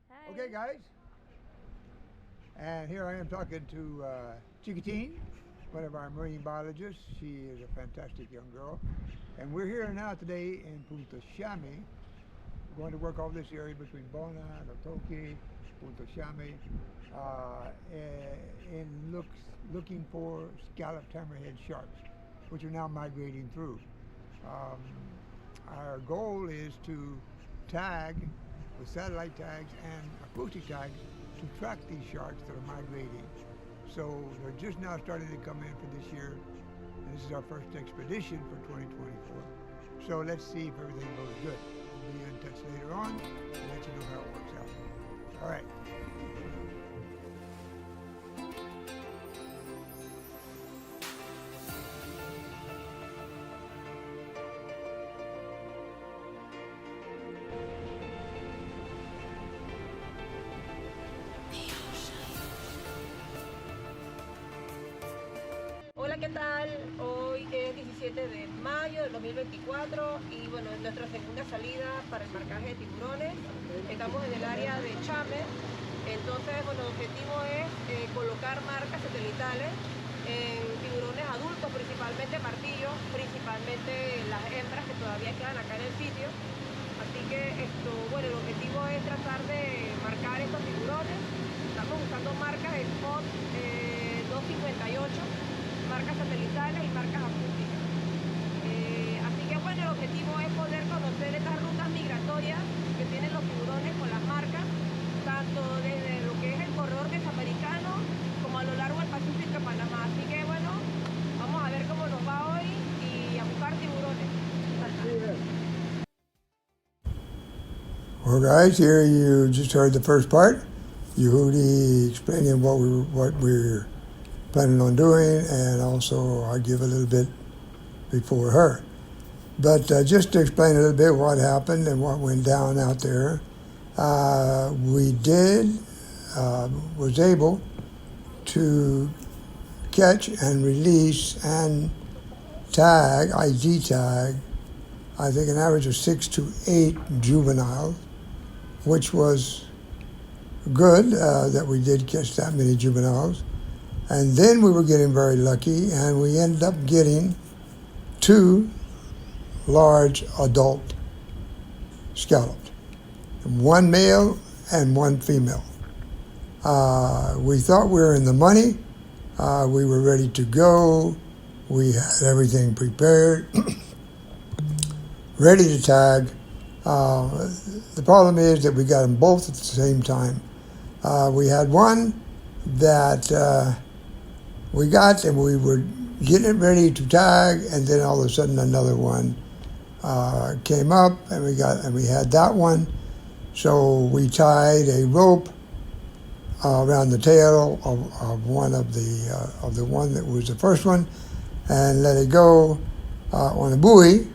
Hi. Okay, guys. And here I am talking to Chiquitine, one of our marine biologists. She is a fantastic young girl. And we're here now today in Punta Shami. We're going to work off this area between Bona, Lotoki, Punta Shami, looking for scalloped hammerhead sharks, which are now migrating through. Um, our goal is to tag with satellite tags and acoustic tags to track these sharks that are migrating. So they're just now starting to come in for this year, and this is our first expedition for 2024. So let's see if everything goes good. We'll be in touch later on and let you know how it works out. All right. Hola, ¿qué tal? Hoy es 17 de mayo del 2024 y bueno, es nuestra segunda salida para el marcaje de tiburones. Estamos en el área de Chame, entonces bueno, el objetivo es colocar marcas satelitales en tiburones adultos, principalmente martillos, principalmente las hembras que todavía quedan acá en el sitio. Así que bueno, el objetivo es tratar de marcar estos tiburones. Estamos usando marcas de spot 258. Marcas satelitales y marcas acústicas. Así que bueno, el objetivo es poder conocer estas rutas migratorias que tienen los tiburones con las marcas, tanto desde lo que es el corredor mesoamericano como a lo largo del Pacífico de Panamá. Así que bueno, vamos a ver cómo nos va hoy y a buscar tiburones. Well, guys, here you just heard the first part. Yehudi explaining what we're planning on doing, and also I'll give a little bit before her. But just to explain a little bit what happened and what went down out there, was able to catch and release and tag, ID tag, I think an average of 6 to 8 juveniles, which was good that we did catch that many juveniles. And then we were getting very lucky, and we ended up getting 2 large adult scalloped, 1 male and 1 female. We thought we were in the money. We were ready to go. We had everything prepared, ready to tag. The problem is that we got them both at the same time. We had one that we got, and we were getting it ready to tag, and then all of a sudden another one came up, and we had that one. So we tied a rope around the tail of one of the one that was the first one, and let it go on a buoy,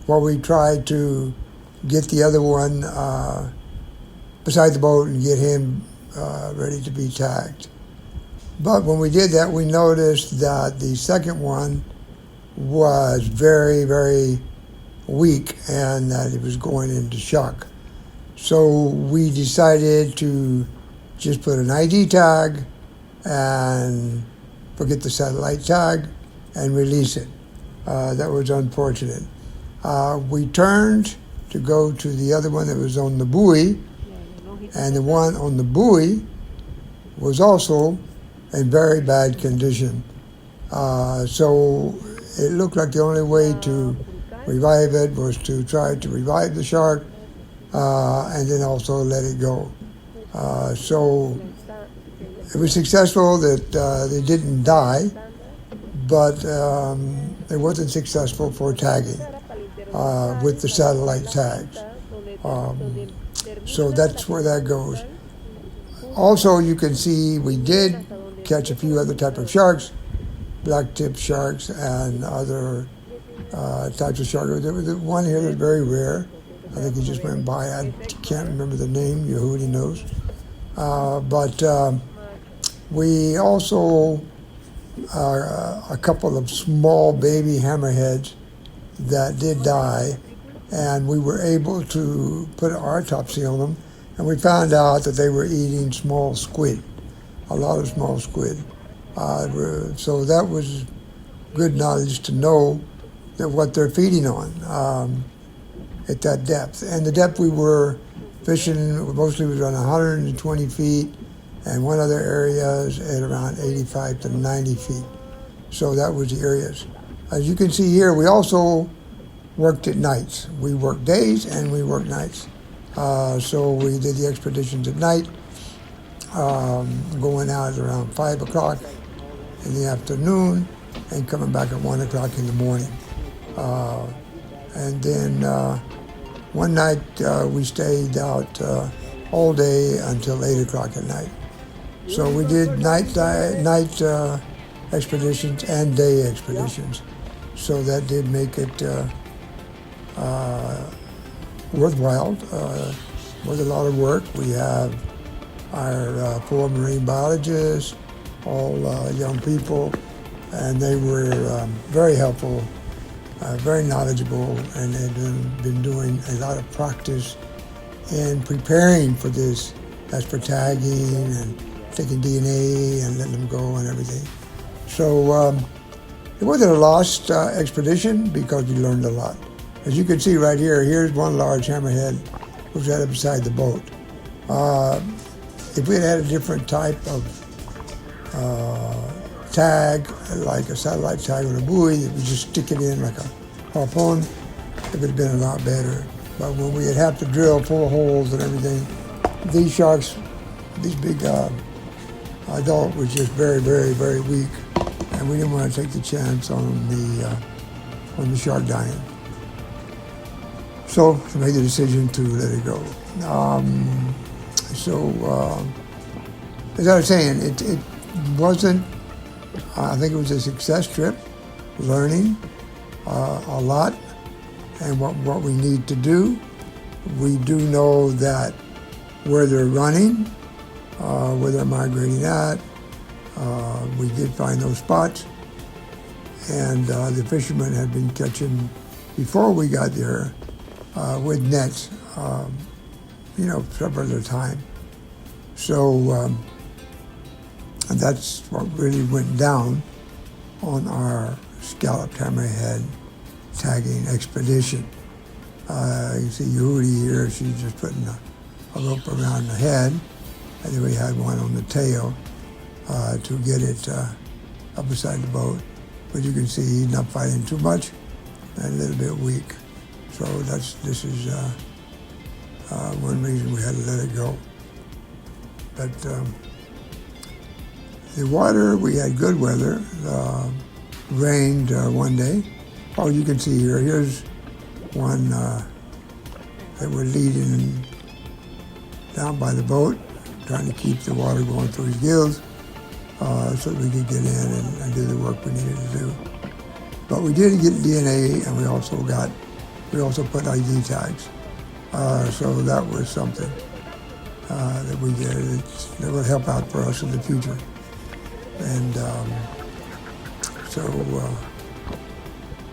while we tried to get the other one beside the boat and get him ready to be tagged. But when we did that, we noticed that the second one was very, very weak and that it was going into shock. So we decided to just put an ID tag and forget the satellite tag and release it. That was unfortunate. We turned to go to the other one that was on the buoy, and the one on the buoy was also in very bad condition. So it looked like the only way to revive it was to try to revive the shark and then also let it go. So it was successful that they didn't die, but it wasn't successful for tagging with the satellite tags. So that's where that goes. Also, you can see we did catch a few other type of sharks, black-tip sharks and other types of sharks. There was one here that's very rare. I think he just went by. I can't remember the name. Yehudi knows. But we also a couple of small baby hammerheads that did die, and we were able to put autopsy on them and we found out that they were eating small squid, a lot of small squid. So that was good knowledge to know that what they're feeding on at that depth. And the depth we were fishing mostly was around 120 feet, and one other areas at around 85 to 90 feet. So that was the areas. As you can see here, we also worked at nights. We worked days and we worked nights. So we did the expeditions at night, going out at around 5 o'clock in the afternoon and coming back at 1 o'clock in the morning. And then one night we stayed out all day until 8 o'clock at night. So we did night expeditions and day expeditions. So that did make it worthwhile, with a lot of work. We have our 4 marine biologists, all young people, and they were very helpful, very knowledgeable, and they've been doing a lot of practice in preparing for this, as for tagging and taking DNA and letting them go and everything. So it wasn't a lost expedition because we learned a lot. As you can see right here, here's one large hammerhead which was right beside the boat. If we had a different type of tag, like a satellite tag on a buoy, that we just stick it in like a harpoon, it would have been a lot better. But when we would have to drill full of holes and everything, these sharks, these big adult was just very, very, very weak, and we didn't want to take the chance on the shark dying. So we made the decision to let it go. As I was saying, it wasn't, I think it was a success trip, learning a lot and what we need to do. We do know that where they're running, where they're migrating at, we did find those spots, and the fishermen had been catching before we got there with nets, several at a time. So and that's what really went down on our scalloped hammerhead tagging expedition. You see Yehudi here, she's just putting a rope around the head, and then we had one on the tail to get it up beside the boat. But you can see he's not fighting too much and a little bit weak. So this is one reason we had to let it go. But the water, we had good weather. Rained one day. Oh, you can see here, here's one that we're leading down by the boat, trying to keep the water going through his gills so that we could get in and do the work we needed to do. But we did get DNA, and we also put ID tags. So that was something that we did. That would help out for us in the future. And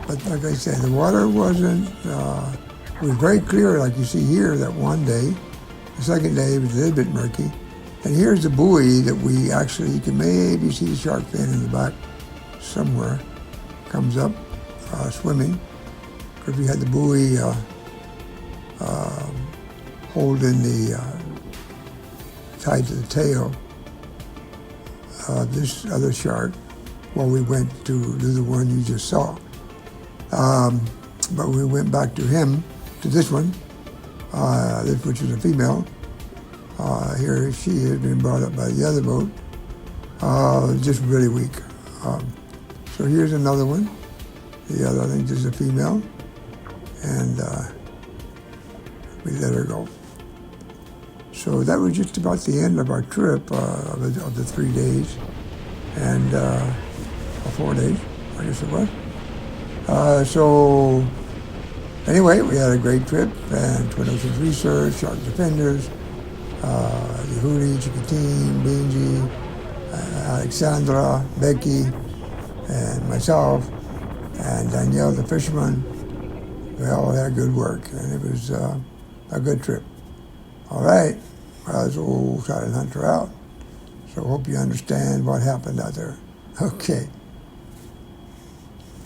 but like I said, the water wasn't, it was very clear, like you see here, that one day. The second day it was a little bit murky. And here's the buoy that you can maybe see the shark fin in the back somewhere, comes up swimming, because we had the buoy holding the tied to the tail of this other shark while we went to do the one you just saw. But we went back to this one, which is a female. Here she has been brought up by the other boat, just really weak. So here's another one. The other, I think this is a female, and we let her go. So that was just about the end of our trip of the 3 days, and or 4 days, I guess it was. So anyway, we had a great trip, and Twin Oceans Research, Shark Defenders, Yehudi, Chicotin, Benji, Alexandra, Becky, and myself, and Danielle, the fisherman. We all had good work, and it was a good trip. All right. So we'll try to hunt her out. So hope you understand what happened out there. Okay.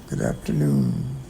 Good afternoon.